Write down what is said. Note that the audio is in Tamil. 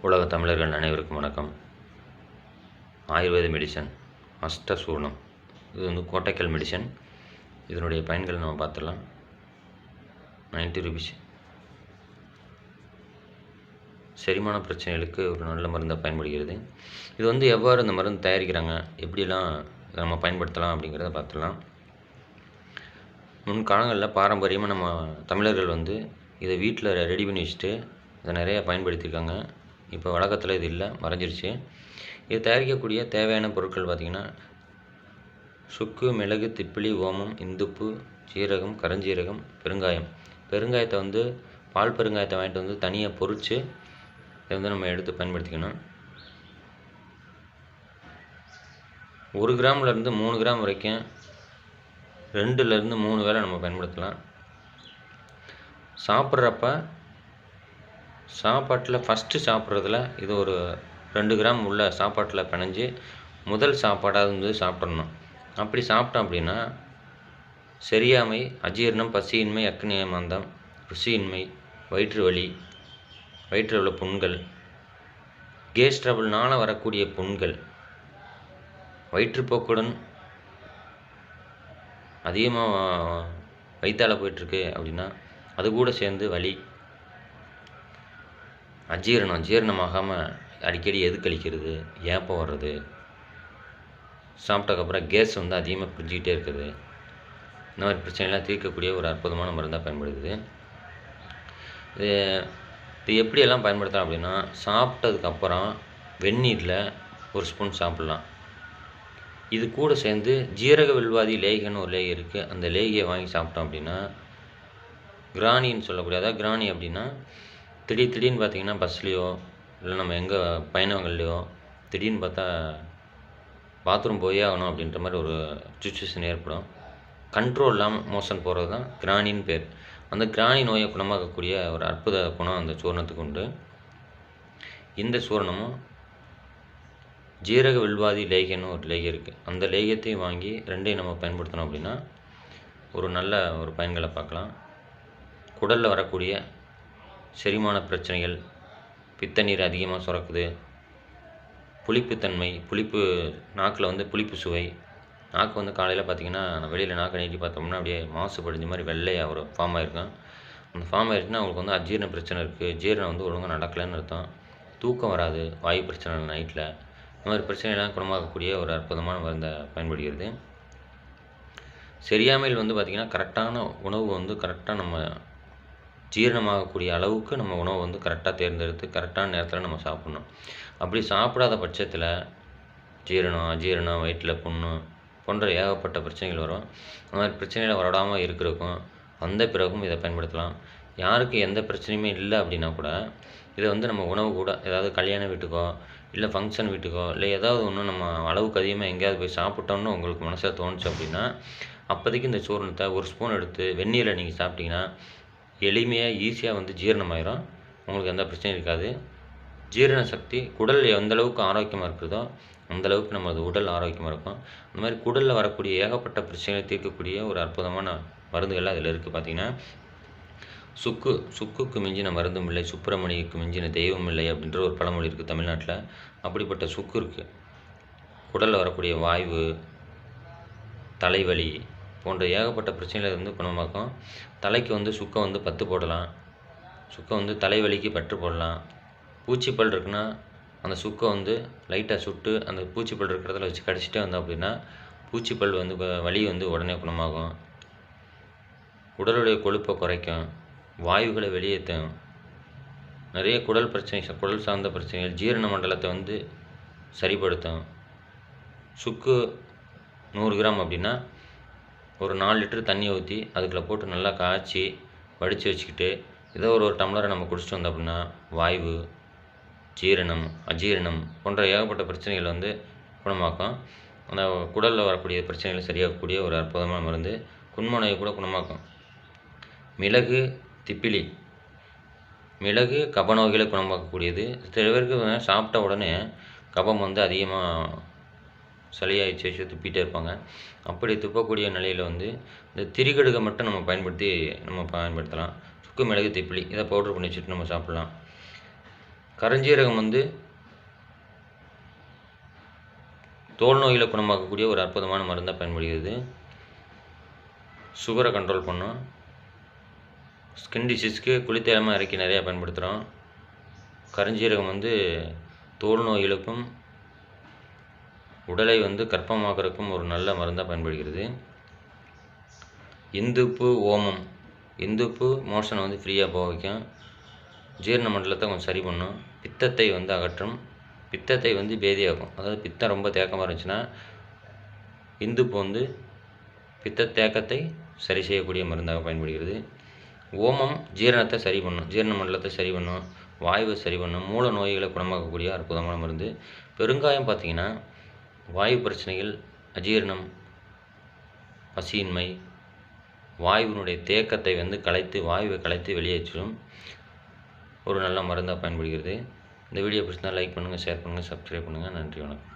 உலக தமிழர்கள் அனைவருக்கும் வணக்கம். ஆயுர்வேத மெடிசன் அஷ்டசூர்ணம், இது வந்து கோட்டைக்கல் மெடிசன். இதனுடைய பயன்கள் நம்ம பார்த்துடலாம். 90 ரூபீஸ். செரிமான பிரச்சனைகளுக்கு ஒரு நல்ல மருந்தாக பயன்படுகிறது. இது வந்து எவ்வாறு இந்த மருந்து தயாரிக்கிறாங்க, எப்படிலாம் நம்ம பயன்படுத்தலாம் அப்படிங்கிறத பார்த்துடலாம். முன்காலங்களில் பாரம்பரியமாக நம்ம தமிழர்கள் வந்து இதை வீட்டில் ரெடி பண்ணி வச்சுட்டு இதை நிறையா பயன்படுத்தியிருக்காங்க. இப்போ வழக்கத்தில் இது இல்லை, மறைஞ்சிருச்சு. இது தயாரிக்கக்கூடிய தேவையான பொருட்கள் பார்த்திங்கன்னா, சுக்கு, மிளகு, திப்பிலி, ஓமம், இந்துப்பு, சீரகம், கருஞ்சீரகம், பெருங்காயம். பெருங்காயத்தை வந்து பால் பெருங்காயத்தை வாங்கிட்டு வந்து தனியாக பொரித்து இதை வந்து நம்ம எடுத்து பயன்படுத்திக்கணும். 1 கிராம்லேருந்து 3 கிராம் வரைக்கும் 2லேருந்து 3 வேளை நம்ம பயன்படுத்தலாம். சாப்பிட்றப்ப சாப்பாட்டில் ஃபஸ்ட்டு சாப்பிட்றதுல இது ஒரு 2 கிராம் உள்ள சாப்பாட்டில் பிணைஞ்சு முதல் சாப்பாடாக வந்து சாப்பிட்றணும். அப்படி சாப்பிட்டோம் அப்படின்னா செரியாமை, அஜீரணம், பசியின்மை, அக்னி மந்தம், ருசியின்மை, வயிற்று வலி, வயிற்றில் உள்ள புண்கள், கேஸ் ட்ரபிள்னால் வரக்கூடிய புண்கள், வயிற்றுப்போக்குடன் அதிகமாக வயிற்றால் போயிட்டுருக்கு அப்படின்னா அது கூட சேர்ந்து வலி, ஜீரணமாகாமல் அடிக்கடி எதுக்களிக்கிறது, ஏப்பம் வர்றது, சாப்பிட்டதுக்கப்புறம் கேஸ் வந்து அதிகமாக பிரிஞ்சுக்கிட்டே இருக்குது, இந்த மாதிரி பிரச்சனைலாம் தீர்க்கக்கூடிய ஒரு அற்புதமான மருந்தாக பயன்படுது. இது எப்படியெல்லாம் பயன்படுத்தலாம் அப்படின்னா, சாப்பிட்டதுக்கப்புறம் வெந்நீரில் 1 ஸ்பூன் சாப்பிட்லாம். இது கூட சேர்ந்து ஜீரக வில்வாதி லேகின்னு ஒரு லேகி இருக்குது. அந்த லேகியை வாங்கி சாப்பிட்டோம் அப்படின்னா, கிராணின்னு சொல்லக்கூடிய, அதாவது கிராணி அப்படின்னா திடீர்னு பார்த்திங்கன்னா பஸ்லேயோ இல்லை நம்ம எங்கே பயணங்கள்லையோ திடீர்னு பார்த்தா பாத்ரூம் போயே ஆகணும் அப்படின்ற மாதிரி ஒரு சுச்சுவேஷன் ஏற்படும். கண்ட்ரோல் இல்லாமல் மோஷன் போகிறது தான் கிராணின்னு பேர். அந்த கிராணி நோயை குணமாக்கக்கூடிய ஒரு அற்புத குணம் அந்த சூர்ணத்துக்கு உண்டு. இந்த சூர்ணமும் ஜீரக வில்வாதி லேகின்னு ஒரு லேகி இருக்குது. அந்த லேகியத்தையும் வாங்கி 2ஐயும் நம்ம பயன்படுத்தணும் அப்படின்னா ஒரு நல்ல ஒரு பயன்களை பார்க்கலாம். குடலில் வரக்கூடிய செரிமான பிரச்சனைகள், பித்த நீர் அதிகமாக சுரக்குது, புளிப்புத்தன்மை, நாக்கில் வந்து புளிப்பு சுவை, நாக்கு வந்து காலையில் பார்த்திங்கன்னா வெளியில் நாக்கை நீட்டி பார்த்தோம்னா அப்படியே மாசு படிஞ்ச மாதிரி வெள்ளையாக ஒரு ஃபார்ம் ஆகிருக்கும். அந்த ஃபார்ம் ஆகிருச்சுன்னா அவங்களுக்கு வந்து அஜீரண பிரச்சனை இருக்குது, ஜீரணம் வந்து ஒழுங்காக நடக்கலைன்னு அர்த்தம். தூக்கம் வராது, வாயு பிரச்சனை நைட்டில், இந்த மாதிரி பிரச்சனைலாம் குணமாக்கக்கூடிய ஒரு அற்புதமான மருந்தை பயன்படுகிறது. சரியாமையில் வந்து பார்த்திங்கன்னா கரெக்டான உணவு வந்து கரெக்டாக நம்ம ஜீரணமாகக்கூடிய அளவுக்கு நம்ம உணவை வந்து கரெக்டாக தேர்ந்தெடுத்து கரெக்டான நேரத்தில் நம்ம சாப்பிட்ணும். அப்படி சாப்பிடாத பட்சத்தில் அஜீரணம், வயிற்றில் புண்ணு போன்ற ஏகப்பட்ட பிரச்சனைகள் வரும். அந்த மாதிரி பிரச்சனைகள் வராமல் இருக்கிறதுக்கும் வந்த பிறகும் இதை பயன்படுத்தலாம். யாருக்கு எந்த பிரச்சனையுமே இல்லை அப்படின்னா கூட இதை வந்து நம்ம உணவு கூட, ஏதாவது கல்யாண வீட்டுக்கோ இல்லை ஃபங்க்ஷன் வீட்டுக்கோ இல்லை ஏதாவது ஒன்று நம்ம அளவுக்கு அதிகமாக எங்கேயாவது போய் சாப்பிட்டோம்னு உங்களுக்கு மனசில் தோணுச்சு அப்படின்னா அப்போதைக்கு இந்த சூர்ணத்தை 1 ஸ்பூன் எடுத்து வெந்நீரில் நீங்கள் சாப்பிட்டீங்கன்னா எளிமையாக ஈஸியாக வந்து ஜீரணமாயிரும். உங்களுக்கு எந்த பிரச்சனையும் இருக்காது. ஜீரண சக்தி குடல் எந்த அளவுக்கு ஆரோக்கியமாக இருக்குதோ அந்தளவுக்கு நமது உடல் ஆரோக்கியமாக இருக்கும். அந்த மாதிரி குடலில் வரக்கூடிய ஏகப்பட்ட பிரச்சனைகளை தீர்க்கக்கூடிய ஒரு அற்புதமான மருந்துகள்லாம் அதில் இருக்குது. பார்த்திங்கன்னா சுக்குக்கு மிஞ்சின மருந்தும் இல்லை, சுப்பிரமணியக்கு மிஞ்சின தெய்வம் இல்லை அப்படின்ற ஒரு பழமொழி இருக்குது தமிழ்நாட்டில். அப்படிப்பட்ட சுக்கு இருக்குது. குடலில் வரக்கூடிய வாய்வு, தலைவலி போன்ற ஏகப்பட்ட பிரச்சனைகளை வந்து குணமாக்கும். தலைக்கு வந்து சுக்கை வந்து 10 போடலாம். சுக்கை வந்து தலைவலிக்கு 10 போடலாம். பூச்சிப்பல் இருக்குன்னா அந்த சுக்கை வந்து லைட்டாக சுட்டு அந்த பூச்சிப்பல் இருக்கிறதுல வச்சு கடிச்சிட்டே வந்தோம் அப்படின்னா பூச்சிப்பல் வந்து வலி வந்து உடனே குணமாகும். உடலுடைய கொழுப்பை குறைக்கும், வாயுகளை வெளியேற்றும், நிறைய குடல் சார்ந்த பிரச்சனைகள், ஜீரண மண்டலத்தை வந்து சரிப்படுத்தும். சுக்கு 100 கிராம் அப்படின்னா ஒரு 4 லிட்டர் தண்ணியை ஊற்றி அதுக்குள்ளே போட்டு நல்லா காய்ச்சி வடித்து வச்சுக்கிட்டு ஏதோ ஒரு டம்ளரை நம்ம குடிச்சிட்டு வந்தோம் அப்படின்னா வாய்வு, ஜீரணம், அஜீரணம் போன்ற ஏகப்பட்ட பிரச்சனைகளை வந்து குணமாக்கும். அந்த குடலில் வரக்கூடிய பிரச்சனைகளை சரியாகக்கூடிய ஒரு அற்புதமான மருந்து. குன்ம நோயை கூட குணமாக்கும். மிளகு, திப்பிலி. மிளகு கப நோய்களை குணமாக்கக்கூடியது. சில பேருக்கு சாப்பிட்ட உடனே கபம் வந்து அதிகமாக சளியாகிடுச்சு துப்பிகிட்டே இருப்பாங்க. அப்படி துப்பக்கூடிய நிலையில் வந்து இந்த திரிகடுகை மட்டும் நம்ம பயன்படுத்தலாம். சுக்கு, மிளகு, திப்பிலி இதை பவுட்ரு பண்ணி வச்சுட்டு நம்ம சாப்பிட்லாம். கருஞ்சீரகம் வந்து தோல் நோய்களை குணமாக்கக்கூடிய ஒரு அற்புதமான மருந்தாக பயன்படுகிறது. சுகரை கண்ட்ரோல் பண்ணும். ஸ்கின் டிசீஸ்க்கு குளித்தேலமாக இறக்கி நிறையா பயன்படுத்துகிறோம். கருஞ்சீரகம் வந்து தோல் நோய்களுக்கும் உடலை வந்து கர்ப்பமாக்குறதுக்கும் ஒரு நல்ல மருந்தாக பயன்படுகிறது. இந்துப்பு ஓமம். இந்துப்பு மோஷனை வந்து ஃப்ரீயாக போக வைக்கும். ஜீரண மண்டலத்தை கொஞ்சம் சரி பண்ணும். பித்தத்தை வந்து அகற்றும். பித்தத்தை வந்து பேதியாக்கும். அதாவது பித்தம் ரொம்ப தேக்கமாக இருந்துச்சுன்னா இந்துப்பு வந்து பித்த தேக்கத்தை சரி செய்யக்கூடிய மருந்தாக பயன்படுகிறது. ஓமம் ஜீரணத்தை சரி பண்ணும். ஜீரண மண்டலத்தை சரி பண்ணும். வாயுவை சரி பண்ணும். மூல நோய்களை குணமாக்கக்கூடிய அற்புதமான மருந்து. பெருங்காயம் பார்த்திங்கன்னா வாயு பிரச்சனைகள், அஜீரணம், பசியின்மை, வாயுவினுடைய தேக்கத்தை வந்து வாயுவை கலைத்து வெளியேற்றும் ஒரு நல்ல மருந்தாக பயன்படுகிறது. இந்த வீடியோ பிடிச்சிருந்தா லைக் பண்ணுங்கள், ஷேர் பண்ணுங்கள், சப்ஸ்கிரைப் பண்ணுங்கள். நன்றி, வணக்கம்.